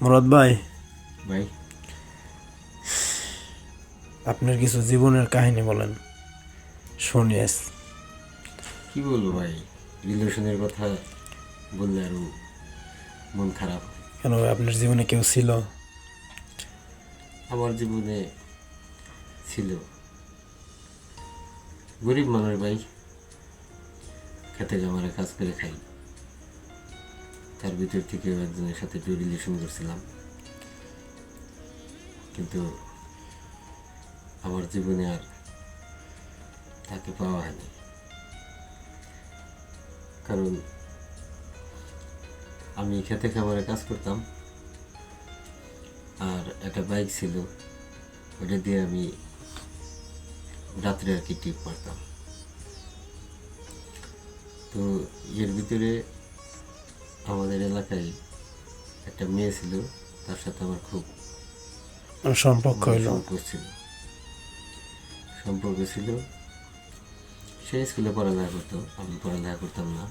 মুরাদ ভাই, ভাই, আপনার কিছু জীবনের কাহিনী বলেন, শুনি আজ। কি বলবো ভাই? রিলেশনের কথা বললে আরো মন খারাপ হয়। কেন ভাই, আপনার জীবনে কেউ ছিল? আমার জীবনে ছিল। গরিব মানুষ ভাই, খেতে খামারে কাজ করে খাই। তার ভিতর থেকে একজনের সাথে একটু রিলেশন করছিলাম, কিন্তু আমার জীবনে আর তাকে পাওয়া হয়নি। কারণ আমি খেতে খামারে কাজ করতাম, আর একটা বাইক ছিল, ওটা দিয়ে আমি রাত্রে আর কি টিপ মারতাম। তো এর ভিতরে আমাদের এলাকায় একটা মেয়ে ছিল, তার সাথে আমার খুব সম্পর্ক হইল? সম্পর্ক ছিল। সে স্কুলে পড়ালেখা করতো, আমি পড়ালেখা করতাম না,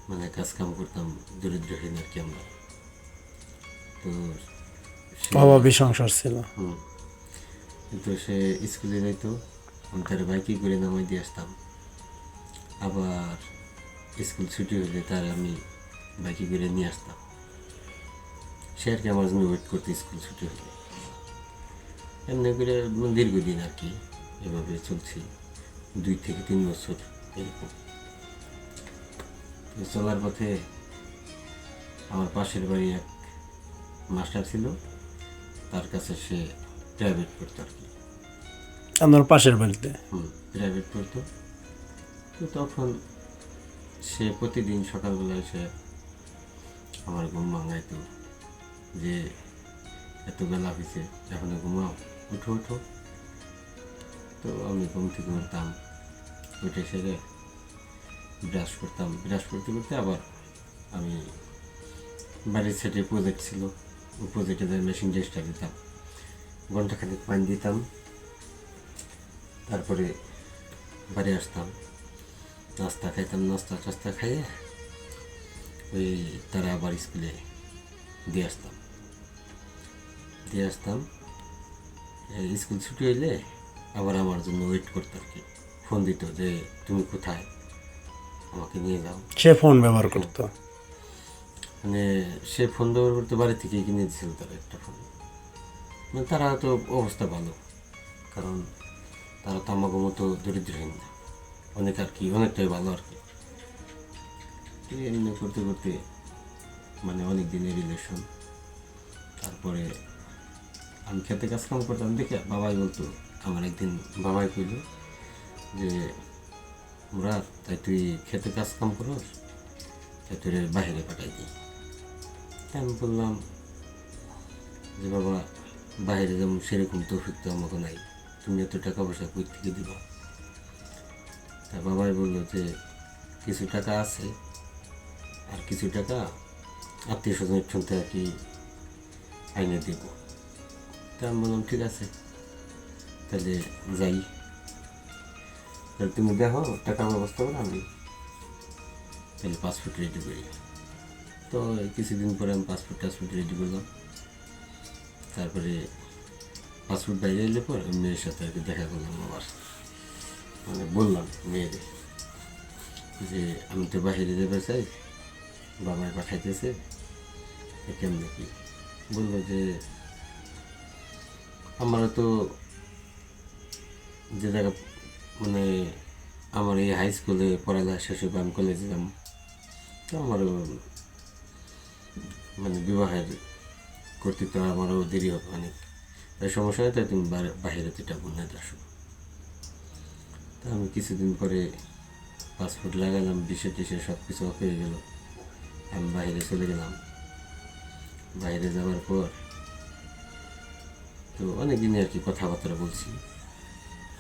মানে কাজ কাম করতাম, দরিদ্রহীন আর কি আমরা। তো অভাবী সংসার ছিল। কিন্তু সে স্কুলে যাইতো, আমি তার বাইকে করে নামাই দিয়ে আসতাম। আবার স্কুল ছুটি হলে তার আমি বাইকে করে নিয়ে আসতাম। সে আর কি আমার জন্য ওয়েট করতো স্কুল ছুটি হলে। এমনি করে দীর্ঘদিন আর কি এভাবে চলছি, 2 থেকে 3 বছর এরকম। চলার পথে আমার পাশের বাড়ি এক মাস্টার ছিল, তার কাছে সে প্রাইভেট পড়তো আর কি। আপনার পাশের বাড়িতে? প্রাইভেট পড়তো। তো তখন সে প্রতিদিন সকালবেলা এসে আমার ঘুম ভাঙাইতো, যে এত বেলা হয়েছে, এখনো ঘুমাও, উঠো উঠো। তো আমি ঘুম থেকে উঠতাম, উঠে সেরে ব্রাশ করতাম, ব্রাশ করতে করতে আবার আমি বাড়ির সাইডে প্রজেক্ট ছিল, ওই প্রজেক্টে মেশিন টেস্টটা দিতাম, ঘন্টাখানেক পানি দিতাম, তারপরে বাড়ি আসতাম, নাস্তা খাইতাম, নাস্তা টাস্তা খাইয়ে ওই তারা আবার স্কুলে দিয়ে আসতাম। স্কুল ছুটি হইলে আবার আমার জন্য ওয়েট করতো আর কি, ফোন দিত যে তুমি কোথায়, আমাকে নিয়ে যাও। সে ফোন ব্যবহার করতো? মানে সে ফোন ব্যবহার করতে বাড়ি থেকে কিনে দিয়েছিল তারা একটা ফোন। মানে তারা তো অবস্থা ভালো, কারণ তারা তো আমাকে মতো দরিদ্রহীন না, অনেক আর কি, অনেকটাই ভালো আর কি। এমনি করতে করতে মানে অনেক দিনের রিলেশন। তারপরে আমি খেতে কাজ কাম করতাম দেখে বাবাই বলতো, আমার একদিন বাবাই কইল যে মুরাদ, তাই তুই খেতে কাজ কাম করস, তাই তোর বাহিরে পাঠাই দিই। আমি বললাম যে বাবা, বাইরে যেমন সেরকম তৌফিক তো আমাকে নাই, তুমি এত টাকা পয়সা কই থেকে দিবা? তা বাবাই বললো যে কিছু টাকা আছে, আর কিছু টাকা আত্মীয় স্বজনের শুনতে আর কি আইনে দিব। তা আমি বললাম ঠিক আছে, তাহলে যাই, তাহলে তুমি দেখো টাকার ব্যবস্থা করে, আমি তাহলে পাসপোর্ট রেডি করি। তো কিছুদিন পরে আমি টাসপোর্ট রেডি করলাম। তারপরে পাসপোর্ট বাইরে এলে পর মেয়ের সাথে আর কি দেখা করলাম আবার, মানে বললাম মেয়েরে যে আমি তো বাহিরে যেতে চাই, বাবাই পাঠাইতেছে, কেমন কি? বললো যে আমরা তো যে জায়গা, মানে আমার এই হাই স্কুলে পড়ালেখা শেষ হবে, আমি কলেজে যাম, তো আমারও মানে বিবাহের কর্তৃত্ব আমারও দেরি হবে অনেক, তাই সমস্যা হয়, তাই তুমি বাহিরে যেটা বললে আসো। তা আমি কিছুদিন পরে পাসপোর্ট লাগালাম, বিষে টিসে সব কিছু হয়ে গেল, আমি বাইরে চলে গেলাম। বাইরে যাওয়ার পর তো অনেক দিনে আর কি কথাবার্তা বলছি,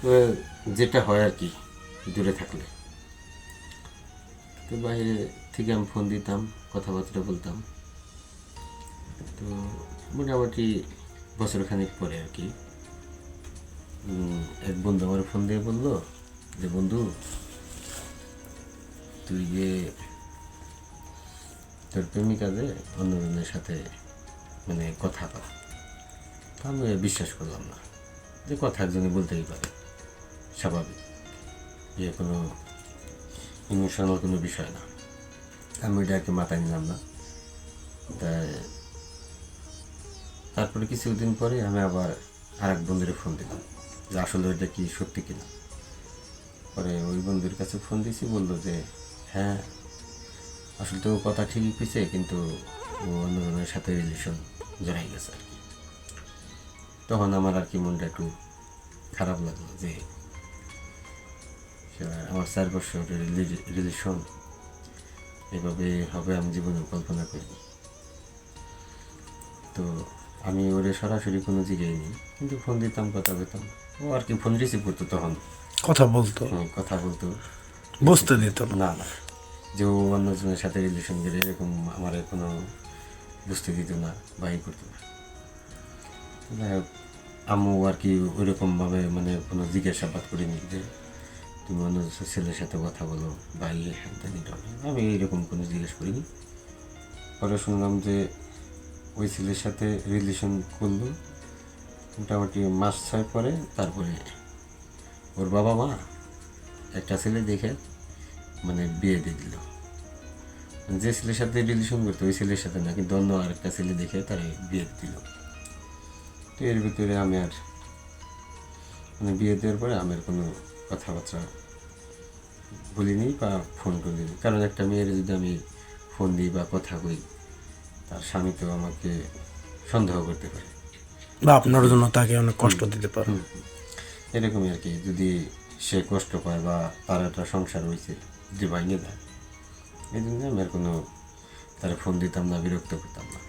তো যেটা হয় আর কি দূরে থাকলে। তো বাইরে থেকে আমি ফোন দিতাম, কথাবার্তা বলতাম। তো মোটামুটি বছরখানেক পরে আর কি এক বন্ধু আমার ফোন দিয়ে বললো যে বন্ধু, তুই যে তোর প্রেমিকা যে অন্যজনের সাথে মানে কথা বলে। আমি বিশ্বাস করলাম না যে কথা একজনে বলতেই পারে, স্বাভাবিক, যে কোনো ইমোশনাল কোনো বিষয় না। আমি ওইটা আর কি মাথায় নিলাম না। তাই তারপরে কিছুদিন পরে আমি আবার আর এক বন্ধুরে ফোন দিলাম যে আসলে ওইটা কি সত্যি কিনা। পরে ওই বন্ধুর কাছে ফোন দিয়েছি, বললো যে হ্যাঁ আসলে তো ও কথা ঠিকই কইছে, কিন্তু ও অন্যজনের সাথে রিলেশন জড়াই গেছে আর কি। তখন আমার আর কি মনটা একটু খারাপ লাগলো যে আমার 4 বছরের রিলেশন এভাবে হবে আমি জীবনে কল্পনা করিনি। তো আমি ওরে সরাসরি কোনো জিগাইনি, কিন্তু ফোন দিতাম, কথা বলতাম। ও আর কি ফোন রিসিভ করতো, তখন কথা বলতো, কথা বলতো। বুঝতে দিত না। না না, যে ও অন্যজনের সাথে রিলেশন করে এরকম আমার কোনো বুঝতে দিত না বা ই করতো না। যাই হোক, আম্মু আর কি ওইরকমভাবে মানে কোনো জিজ্ঞাসাবাদ করিনি যে তুমি অন্য ছেলের সাথে কথা বলো বা ইয়ে হ্যান, আমি এইরকম কোনো জিজ্ঞেস করিনি। পরে শুনলাম যে ওই ছেলের সাথে রিলেশন করলো মোটামুটি মাস 6 পরে। তারপরে ওর বাবা মা একটা ছেলে দেখে মানে বিয়ে দিয়ে দিল। যে ছেলের সাথে রিলেশন করতো ওই ছেলের সাথে না, কিন্তু অন্য আরেকটা ছেলে দেখে তারা বিয়ে দিল। তো এর ভিতরে আমি আর মানে বিয়ে দেওয়ার পরে আমি আর কোনো কথাবার্তা বলিনি বা ফোন করিনি। কারণ একটা মেয়ের যদি আমি ফোন দিই বা কথা কই, তার স্বামী তো আমাকে সন্দেহ করতে পারে বা আপনার জন্য তাকে অনেক কষ্ট দিতে পারে। এরকমই আর কি। যদি সে কষ্ট পায় বা তার একটা সংসার হয়েছে যদি ভাঙে দেয়, এই জন্য আমি আর কোনো তারা ফোন দিতাম না, বিরক্ত করতাম না।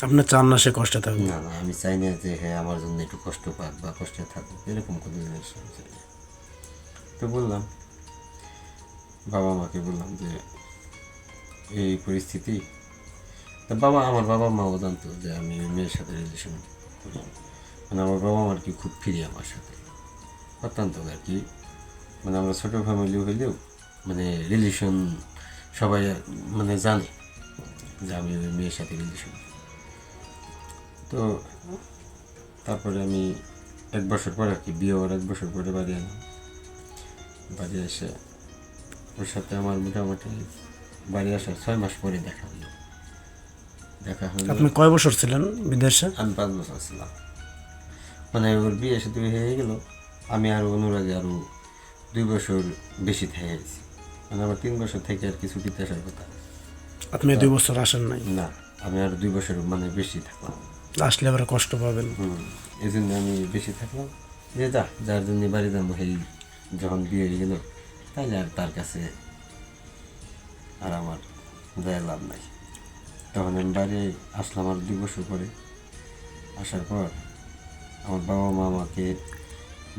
আপনি চান না সে কষ্টে থাকবে? না না, আমি চাই না যে হ্যাঁ আমার জন্য একটু কষ্ট পাক বা কষ্টে থাকুক, এরকম কোনো জিনিস আমি চাই না। তো বললাম, বাবা মাকে বললাম যে এই পরিস্থিতি। তা আমার বাবা মাও জানতো যে আমি ওই মেয়ের সাথে রিলেশন করি। মানে আমার বাবা মার কি খুব ফিরি আমার সাথে, অত্যন্ত আর কি। মানে আমরা ছোটো ফ্যামিলি হইলেও মানে রিলেশন সবাই মানে জানে যে আমি ওই মেয়ের সাথে রিলেশন। তো তারপরে আমি 1 বছর পরে আর কি, বিয়ে হওয়ার 1 বছর পরে বাড়ি আনি। বাড়ি এসে ওর সাথে আমার মোটামুটি বাড়ি আসার 6 মাস পরে দেখা হলো। আপনি কয় বছর ছিলেন বিদেশে? আমি 5 বছর ছিলাম। মানে ওর বিয়ে সাথে হয়ে গেল, আমি আরও অনুরাগে আরও 2 বছর বেশি থেকে গেছি। মানে আমার 3 বছর থেকে আর কি ছুটিতে আসার কথা। আপনি 2 বছর আসেন নাই? না, আমি আর 2 বছর মানে বেশি থাকলাম। আসলে আবার কষ্ট পাবেন। এই জন্য আমি বেশি থাকলাম। যে যার জন্য বাড়ি যাবো, সেই যখন বিয়ে হয়ে গেল, তাহলে আর তার কাছে আর আমার যায় লাভ নাই। তখন আমি বাড়ি আসলাম আর 2 বছর পরে। আসার পর আমার বাবা মা আমাকে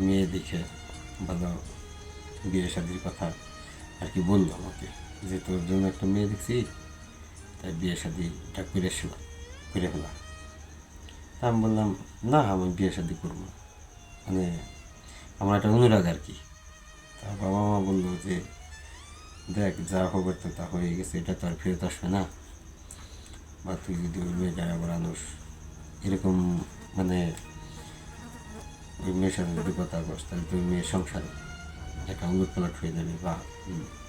মেয়ে দেখে ভালো বিয়ে শাদির কথা আর কি বললো আমাকে, যে তোর জন্য একটা মেয়ে দেখছি, তাই বিয়ে শাদিটা করে ফেলা। তা আমি বললাম না, আমি বিয়ে শাদি করবো না, মানে আমার একটা অনুরাগ আর কি। তা বাবা মা বললো যে দেখ, যা খবর তো তা হয়ে গেছে, এটা তো আর ফেরত আসবে না, বা তুই যদি ওই মেয়েটা আবার আনোস, এরকম মানে ওই মেয়ের সাথে যদি কথা বস, তাহলে তুই মেয়ের সংসার একটা উলটপালট হয়ে যাবে বা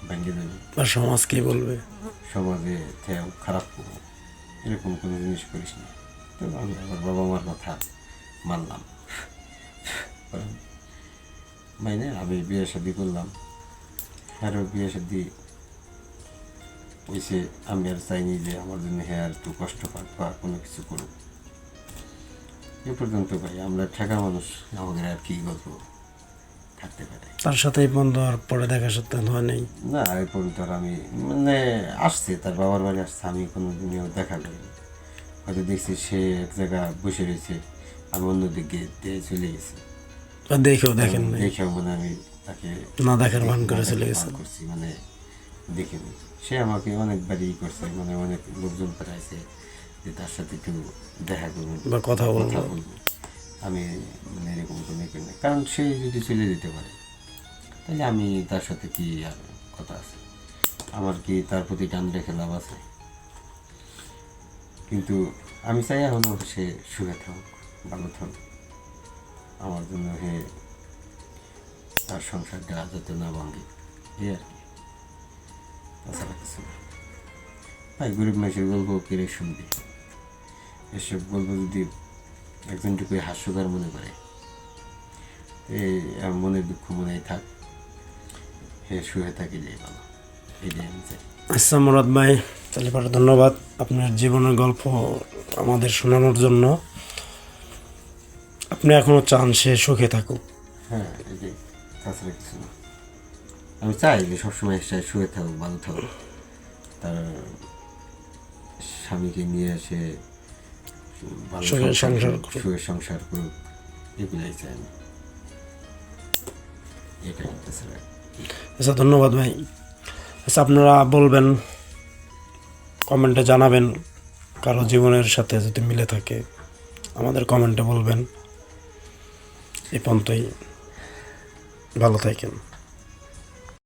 ভেঙে যাবে, আর সমাজ কি বলবে, সমাজে খারাপ করবো, এরকম কোনো জিনিস করিস না। তো আমি আমার বাবা মার কথা মানলাম। মানে আমি বিয়ে শাদি করলাম, আরও বিয়ে শাদি হয়েছে। আমি আর চাইনি যে আমার জন্য হ্যাঁ আর একটু কষ্ট পাক বা কোনো কিছু করুক। এ পর্যন্ত ভাই আমরা ঠেকা মানুষ, আমাদের আর কি গল্প থাকতে পারে। তার সাথে বন্ধু আর পরে দেখা সাক্ষাৎ হয় নাই? না, এই পর্যন্ত আর আমি মানে আসছে, তার বাবার বাড়ি আসছে, আমি কোনো দিনেও দেখা করিনি। হয়তো দেখছি সে এক জায়গায় বসে রয়েছে, আমি অন্যদিকে দিয়ে চলে গেছি। দেখেও দেখেন নাই? দেখেও মানে আমি তাকে না দেখার ভান করে চলে গেছে? করছি, মানে দেখিনি। সে আমাকে অনেকবারই করছে, মানে অনেক লোকজন পাঠাইছে যে তার সাথে একটু দেখা করবো বা কথা বলবো। আমি মানে এরকম কোনো করি না, কারণ সে যদি চলে যেতে পারে তাহলে আমি তার সাথে কি আর কথা আছে, আমার কি তার প্রতি টান রেখে লাভ আছে? কিন্তু আমি চাই এখনও সে সুখে থাকুক, ভালো থাকুক। আমার জন্য হে তার সংসারটা যাতে না ভাঙে, এই আর কি, তাছাড়া কিছু না। ভাই গরিব মানুষের গল্প কেড়ে শুনবে, এসব গল্প যদি একজন টুকু হাস্যকর মনে করে, এই মনের দুঃখ মনেই থাক, হে শুয়ে থাকে যে ভালো, এটাই আমি চাই। আচ্ছা মুরাদ ভাই, তাহলে পরে ধন্যবাদ আপনার জীবনের গল্প আমাদের শোনানোর জন্য। আপনি এখনো চান সে সুখে থাকুক। হ্যাঁ এটাই, তাছাড়া কিছু না। আমি চাই যে সবসময় সে শুয়ে থাকুক, ভালো থাকুক, তার স্বামীকে নিয়ে সে ভালো সুখের সংসার করুক। সুখের সংসার করুক, এগুলাই চাই আমি, এটাই, তাছাড়া আচ্ছা ধন্যবাদ ভাই। আচ্ছা আপনারা বলবেন, কমেন্টে জানাবেন কারো জীবনের সাথে যদি মিলে থাকে, আমাদের কমেন্টে বলবেন। এই পর্যন্তই, ভালো থাকেন।